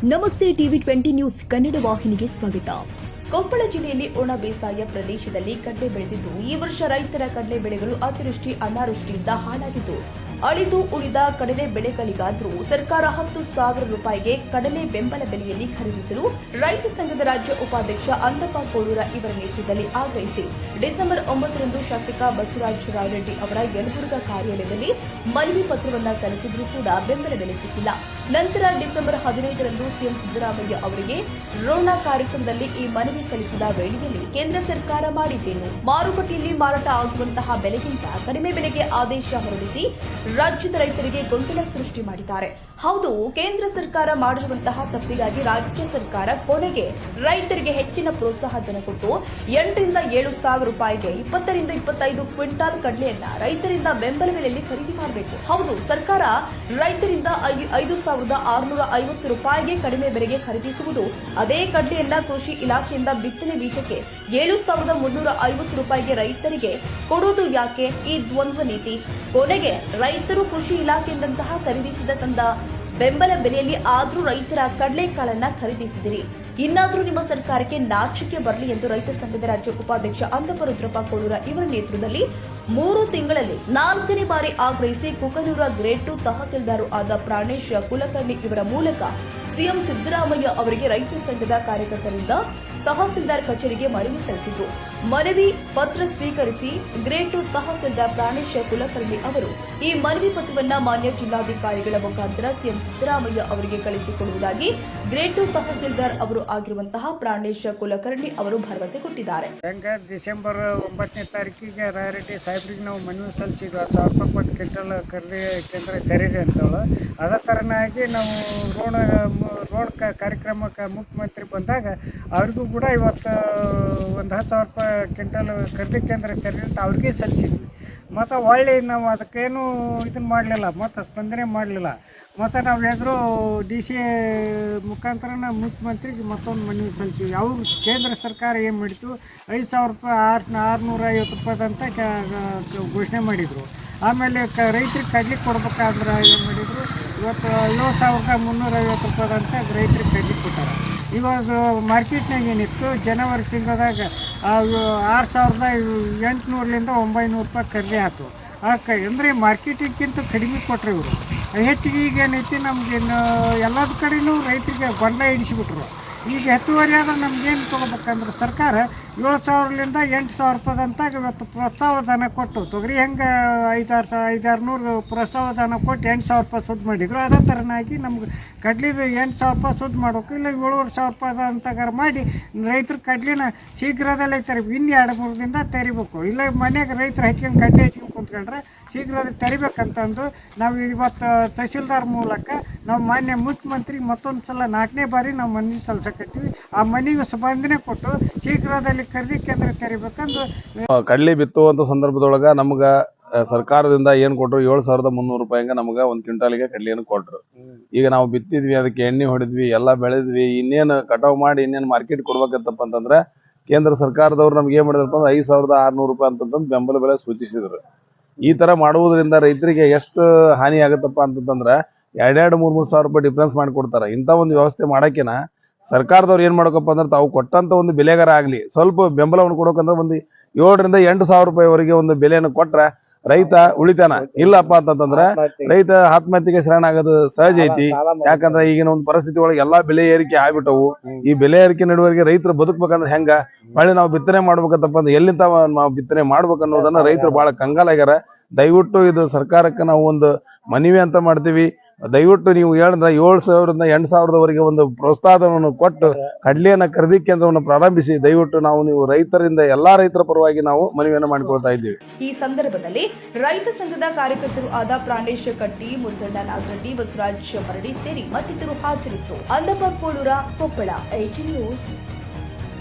ನಮಸ್ತೆ TV 20 news Kannada ವಾಹಿನಿಗೆ ಸ್ವಾಗತ. ಕೊಪ್ಪಳ ಜಿಲ್ಲೆಯಲ್ಲಿ ಒಣ ಬೇಸಾಯ ಪ್ರದೇಶದಲ್ಲಿ ಕಡಲೆ ಬೆಳೆದಿದ್ದು ಈ ವರ್ಷ ರೈತರ ಕಡಲೆ ಬೆಳೆಗಳು ಅತಿವೃಷ್ಟಿ ಅನಾವೃಷ್ಟಿಯಿಂದ ಹಾಳಾಗಿದ್ದು ಅಳಿದು ಉಳಿದ ಕಡಲೆ ಬೆಳೆಗಳಿಗಾದರೂ ಸರ್ಕಾರ 10,000 ರೂಪಾಯಿಗೆ ಕಡಲೆ ಬೆಂಬಲ ಬೆಲೆಯಲ್ಲಿ ಖರೀದಿಸಲು ರೈತ ಸಂಘದ ರಾಜ್ಯ ಉಪಾಧ್ಯಕ್ಷ ಅಂದಪ್ಪ ಕೋಳೂರ ಇವರ ನೇತೃತ್ವದಲ್ಲಿ ಆಗ್ರಹಿಸಿ ಡಿಸೆಂಬರ್ 9ರಂದು ಶಾಸಕ ಬಸವರಾಜ ರಾಯರೆಡ್ಡಿ ಅವರ ಯಲಬುರ್ಗಾ ಕಾರ್ಯಾಲಯದಲ್ಲಿ ಮನವಿ ಪತ್ರವನ್ನು ಸಲ್ಲಿಸಿದ್ರೂ ಕೂಡ ಬೆಂಬಲ ಬೆಲೆ ಸಿಕ್ಕಿಲ್ಲ. ನಂತರ ಡಿಸೆಂಬರ್ 15ರಂದು ಸಿಎಂ ಸಿದ್ದರಾಮಯ್ಯ ಅವರಿಗೆ ರೋಣ ಕಾರ್ಯಕ್ರಮದಲ್ಲಿ ಈ ಮನವಿ ಸಲ್ಲಿಸಿದ ವೇಳೆಯಲ್ಲಿ ಕೇಂದ್ರ ಸರ್ಕಾರ ಮಾಡಿದ್ದೇನು, ಮಾರುಕಟ್ಟೆಯಲ್ಲಿ ಮಾರಾಟ ಆಗುವಂತಹ ಬೆಲೆಗಿಂತ ಕಡಿಮೆ ಬೆಲೆಗೆ ಆದೇಶ ಹೊರಡಿಸಿ ರಾಜ್ಯದ ರೈತರಿಗೆ ಗೊಂದಲ ಸೃಷ್ಟಿ ಮಾಡಿದ್ದಾರೆ. ಹೌದು, ಕೇಂದ್ರ ಸರ್ಕಾರ ಮಾಡಿರುವಂತಹ ತಪ್ಪಿಗಾಗಿ ರಾಜ್ಯ ಸರ್ಕಾರ ಕೊನೆಗೆ ರೈತರಿಗೆ ಹೆಚ್ಚಿನ ಪ್ರೋತ್ಸಾಹ ಧನ ಕೊಟ್ಟು 8ರಿಂದ 7,000 ರೂಪಾಯಿಗೆ 20ರಿಂದ 25 ಕ್ವಿಂಟಾಲ್ ಕಡಲೆಯನ್ನ ರೈತರಿಂದ ಬೆಂಬಲ ಬೆಲೆಯಲ್ಲಿ ಖರೀದಿ ಮಾಡಬೇಕು. ಹೌದು, ಸರ್ಕಾರ ರೈತರಿಂದ 5,650 ರೂಪಾಯಿಗೆ ಕಡಿಮೆ ಬೆಲೆಗೆ ಖರೀದಿಸುವುದು. ಅದೇ ಕಡ್ಲೆಯನ್ನ ಕೃಷಿ ಇಲಾಖೆಯಿಂದ ಬಿತ್ತನೆ ಬೀಜಕ್ಕೆ 7,350 ರೂಪಾಯಿಗೆ ರೈತರಿಗೆ ಕೊಡುವುದು ಯಾಕೆ? ಈ ದ್ವಂದ್ವ ನೀತಿ. ಕೊನೆಗೆ ರೈತರು ಕೃಷಿ ಇಲಾಖೆಯಿಂದಂತಹ ಖರೀದಿಸಿದ ತಂದ ಬೆಂಬಲ ಬೆಲೆಯಲ್ಲಿ ಆದ್ರೂ ರೈತರ ಕಡಲೆಕಾಳನ್ನ ಖರೀದಿಸಿದಿರಿ. ಇನ್ನಾದ್ರೂ ನಿಮ್ಮ ಸರ್ಕಾರಕ್ಕೆ ನಾಚಿಕೆ ಬರಲಿ ಎಂದು ರೈತ ಸಂಘದ ರಾಜ್ಯ ಉಪಾಧ್ಯಕ್ಷ ಅಂದಪ್ಪ ರುದ್ರಪ್ಪ ಕೋಳೂರ ಇವರ ನೇತೃತ್ವದಲ್ಲಿ 3 ತಿಂಗಳಲ್ಲಿ 4ನೇ ಬಾರಿ ಆಗ್ರಹಿಸಿ ಕುಕನೂರ ಗ್ರೇಡ್ 2 ತಹಸೀಲ್ದಾರ್ ಆದ ಪ್ರಾಣೇಶ್ ಕುಲಕರ್ಣಿ ಇವರ ಮೂಲಕ ಸಿಎಂ ಸಿದ್ದರಾಮಯ್ಯ ಅವರಿಗೆ ರೈತ ಸಂಘದ ಕಾರ್ಯಕರ್ತರಿಂದ ತಹಸೀಲ್ದಾರ್ ಕಚೇರಿಗೆ ಮನವಿ ಸಲ್ಲಿಸಿದರು. ಮನವಿ ಪತ್ರ ಸ್ವೀಕರಿಸಿ ಗ್ರೇಡ್ 2 ತಹಸೀಲ್ದಾರ್ ಪ್ರಾಣೇಶ್ ಕುಲಕರ್ಣಿ ಅವರು ಈ ಮನವಿ ಪತ್ರವನ್ನು ಮಾನ್ಯ ಜಿಲ್ಲಾಧಿಕಾರಿಗಳ ಮುಖಾಂತರ ಸಿಎಂ ಸಿದ್ದರಾಮಯ್ಯ ಅವರಿಗೆ ಕಳಿಸಿಕೊಡುವುದಾಗಿ ಗ್ರೇಡ್ 2 ತಹಸೀಲ್ದಾರ್ ಅವರು ಆಗಿರುವಂತಹ ಪ್ರಾಣೇಶ್ ಕುಲಕರ್ಣಿ ಅವರು ಭರವಸೆ ಕೊಟ್ಟಿದ್ದಾರೆ. ಡಿಸೆಂಬರ್ 9ನೇ ತಾರೀಕಿಗೆ ರಾಯರೆಡ್ಡಿ ಸಾಹೇಬ್ರಿಗೆ ನಾವು ಮನವಿ ಸಲ್ಲಿಸಿದ್ವಿ. 10,000 ರೂಪಾಯಿ ಕೊಟ್ಟು ಕ್ವಿಂಟಲ್ ಕರ್ಲಿ ಕೇಂದ್ರ ತೆರೀರಿ ಅಂತೇಳಿ. ಅದೇ ಥರನಾಗಿ ನಾವು ರೋಡ್ ಕಾರ್ಯಕ್ರಮಕ್ಕೆ ಮುಖ್ಯಮಂತ್ರಿ ಬಂದಾಗ ಅವ್ರಿಗೂ ಕೂಡ ಇವತ್ತು ಒಂದು 10,000 ರೂಪಾಯಿ ಕ್ವಿಂಟಲ್ ಕರ್ಲಿ ಕೇಂದ್ರ ತೆರೀರಿ ಅಂತ ಅವ್ರಿಗೆ ಸಲ್ಲಿಸಿದ್ವಿ. ಮತ್ತು ಒಳ್ಳೆ ನಾವು ಅದಕ್ಕೇನು ಇದನ್ನು ಮಾಡಲಿಲ್ಲ, ಮತ್ತು ಸ್ಪಂದನೆ ಮಾಡಲಿಲ್ಲ. ಮತ್ತು ನಾವು ಎದುರು DC ಮುಖಾಂತರ ಮುಖ್ಯಮಂತ್ರಿಗೆ ಮತ್ತೊಂದು ಮನವಿ ಸಲ್ಲಿಸಿದ್ವಿ. ಅವರು ಕೇಂದ್ರ ಸರ್ಕಾರ ಏನು ಮಾಡಿತು, 5,000 ರೂಪಾಯಿ 650 ರೂಪಾಯಿದಂತ ಘೋಷಣೆ ಮಾಡಿದರು. ಆಮೇಲೆ ರೈತರಿಗೆ ಕಡ್ಲಿ ಕೊಡ್ಬೇಕಾದ್ರೆ ಏನು ಮಾಡಿದರು, ಇವತ್ತು 7,350 ರೂಪಾಯಿದಂತ ರೈತರಿಗೆ ಕಡ್ಲಿ ಕೊಟ್ಟಾರೆ. ಇವಾಗ ಮಾರ್ಕೆಟ್ನಾಗ ಏನಿತ್ತು, ಜನವರಿ ತಿಂಗಳದಾಗ 6,800ರಿಂದ 900 ರೂಪಾಯಿ ಕಡ್ಲಿ ಆಯ್ತು. ಅಂದರೆ ಮಾರ್ಕೆಟಿಗಿಂತ ಕಡಿಮೆ ಕೊಟ್ಟರೆ ಇವರು ಹೆಚ್ಚಿಗೆ. ಈಗ ಏನೈತಿ, ನಮಗೇನು ಎಲ್ಲದ ಕಡೆಯೂ ರೈತರಿಗೆ ಗೊಂದಲ ಹಿಡಿಸಿಬಿಟ್ರು. ಈಗ ಹೆಚ್ಚುವರಿ ಆದ್ರೆ ನಮ್ಗೇನು ತೊಗೋಬೇಕಂದ್ರೆ ಸರ್ಕಾರ 7,000ರಿಂದ 8,000 ರೂಪಾಯಿದಂತ ಇವತ್ತು ಪ್ರಸ್ತಾವ ಧನ ಕೊಟ್ಟು, ತೊಗರಿ ಹೆಂಗೆ 5,600 ಪ್ರಸ್ತಾವ ಧನ ಕೊಟ್ಟು 8,000 ರೂಪಾಯಿ ಸುದ್ದು ಮಾಡಿದ್ರು. ಅದೇ ಥರನಾಗಿ ನಮ್ಗೆ ಕಡ್ಲಿದು 8,000 ರೂಪಾಯಿ ಸುದ್ದು ಮಾಡಬೇಕು, ಇಲ್ಲ 7,500 ರೂಪಾಯಿ ಅಂತಗಾರ ಮಾಡಿ ರೈತರ ಕಡ್ಲಿನ ಶೀಘ್ರದಲ್ಲೇ ತೆರಿಬೇಕು. ಇನ್ನು 2-3 ದಿನದ ತೆರಿಬೇಕು. ಇಲ್ಲ ಮನೆಯಾಗ ರೈತರು ಕಡ್ಲಿ ಹಚ್ಕೊಂಡು ಕುಂತ್ಕೊಂಡ್ರೆ ಶೀಘ್ರದಲ್ಲಿ ತೆರಿಬೇಕಂತಂದು ನಾವು ಇವತ್ತು ತಹಸೀಲ್ದಾರ್ ಮೂಲಕ ನಾವು ಮಾನ್ಯ ಮುಖ್ಯಮಂತ್ರಿಗೆ ಮತ್ತೊಂದು ಸಲ 4ನೇ ಬಾರಿ ನಾವು ಮನವಿ ಸಲ್ಲಿಸಕತ್ತೀವಿ. ಆ ಮನೆಗೆ ಸ್ಪಂದನೆ ಕೊಟ್ಟು ಶೀಘ್ರದಲ್ಲಿ ಖರೀದಿ ಕೇಂದ್ರ ತೆರಿಬೇಕಂದು. ಕಡ್ಲಿ ಬಿತ್ತುವಂಥ ಸಂದರ್ಭದೊಳಗೆ ನಮ್ಗೆ ಸರ್ಕಾರದಿಂದ ಏನು ಕೊಟ್ಟರು, 7,300 ರೂಪಾಯಿಗೆ ನಮ್ಗೆ 1 ಕ್ವಿಂಟಾಲಿಗೆ ಕಡ್ಲಿಯನ್ನು ಕೊಟ್ಟರು. ಈಗ ನಾವು ಬಿತ್ತಿದ್ವಿ, ಅದಕ್ಕೆ ಎಣ್ಣೆ ಹೊಡೆದ್ವಿ, ಎಲ್ಲ ಬೆಳೆದ್ವಿ. ಇನ್ನೇನು ಕಟಾವು ಮಾಡಿ ಇನ್ನೇನು ಮಾರ್ಕೆಟ್ ಕೊಡ್ಬೇಕಂತಪ್ಪ ಅಂತಂದ್ರೆ ಕೇಂದ್ರ ಸರ್ಕಾರದವ್ರು ನಮ್ಗೆ ಏನು ಮಾಡಿದ್ರಪ್ಪ ಅಂದ್ರೆ 5,600 ರೂಪಾಯಿ ಅಂತಂದು ಬೆಂಬಲ ಬೆಲೆ ಸೂಚಿಸಿದ್ರು. ಈ ಥರ ಮಾಡುವುದರಿಂದ ರೈತರಿಗೆ ಎಷ್ಟು ಹಾನಿ ಆಗುತ್ತಪ್ಪ ಅಂತಂದ್ರೆ 2,000-3,000 ಸಾವಿರ ರೂಪಾಯಿ ಡಿಫ್ರೆನ್ಸ್ ಮಾಡಿಕೊಡ್ತಾರೆ. ಇಂಥ ಒಂದು ವ್ಯವಸ್ಥೆ ಮಾಡೋಕ್ಕಿನ ಸರ್ಕಾರದವ್ರು ಏನು ಮಾಡ್ಬೇಕಪ್ಪ ಅಂದ್ರೆ ತಾವು ಕೊಟ್ಟಂತ ಒಂದು ಬೆಲೆಗಾರ ಆಗಲಿ ಸ್ವಲ್ಪ ಬೆಂಬಲವನ್ನು ಕೊಡೋಕಂದ್ರೆ ಒಂದು 7,000ರಿಂದ 8,000 ರೂಪಾಯಿವರೆಗೆ ಒಂದು ಬೆಲೆಯನ್ನು ಕೊಟ್ರೆ ರೈತ ಉಳಿತಾನ. ಇಲ್ಲಪ್ಪ ಅಂತಂದ್ರೆ ರೈತ ಆತ್ಮಹತ್ಯೆಗೆ ಶರಣಾಗೋದು ಸಹಜ ಐತಿ. ಯಾಕಂದ್ರೆ ಈಗಿನ ಒಂದು ಪರಿಸ್ಥಿತಿ ಒಳಗೆ ಎಲ್ಲಾ ಬೆಲೆ ಏರಿಕೆ ಆಗ್ಬಿಟ್ಟವು. ಈ ಬೆಲೆ ಏರಿಕೆ ನಡುವರಿಗೆ ರೈತರು ಬದುಕ್ಬೇಕಂದ್ರೆ ಹೆಂಗ ಹೊಳ್ಳಿ ನಾವು ಬಿತ್ತನೆ ಮಾಡ್ಬೇಕಂತಪ್ಪ ಅಂದ್ರೆ ಎಲ್ಲಿಂದ ನಾವು ಬಿತ್ತನೆ ಮಾಡ್ಬೇಕು ಅನ್ನೋದನ್ನ ರೈತರು ಬಹಳ ಕಂಗಾಲಾಗ್ಯಾರ. ದಯವಿಟ್ಟು ಇದು ಸರ್ಕಾರಕ್ಕೆ ನಾವು ಒಂದು ಮನವಿ ಅಂತ ಮಾಡ್ತೀವಿ. ದಯವಿಟ್ಟು ನೀವು 7,000ರಿಂದ 8,000ವರೆಗೆ ಒಂದು ಪ್ರೋತ್ಸಾಹವನ್ನು ಕೊಟ್ಟು ಕಡ್ಲಿಯನ್ನ ಖರೀದಿ ಕೇಂದ್ರವನ್ನು ಪ್ರಾರಂಭಿಸಿ ದಯವಿಟ್ಟು ನೀವು ರೈತರಿಂದ ಎಲ್ಲಾ ರೈತರ ಪರವಾಗಿ ನಾವು ಮನವಿಯನ್ನು ಮಾಡಿಕೊಳ್ತಾ ಇದ್ದೀವಿ. ಈ ಸಂದರ್ಭದಲ್ಲಿ ರೈತ ಸಂಘದ ಕಾರ್ಯಕರ್ತರು ಆದ ಪ್ರಾಣೇಶ್ ಕಟ್ಟಿ, ಮುದ್ದಣ್ಣ ನಾಗರೆಡ್ಡಿ, ಬಸವರಾಜ ಮರಡಿ ಸೇರಿ ಮತ್ತಿತರರು ಹಾಜರಿದ್ದರು. ಅಂದಪ್ಪ ಕೋಳೂರ, ಕೊಪ್ಪಳ, 18 ನ್ಯೂಸ್.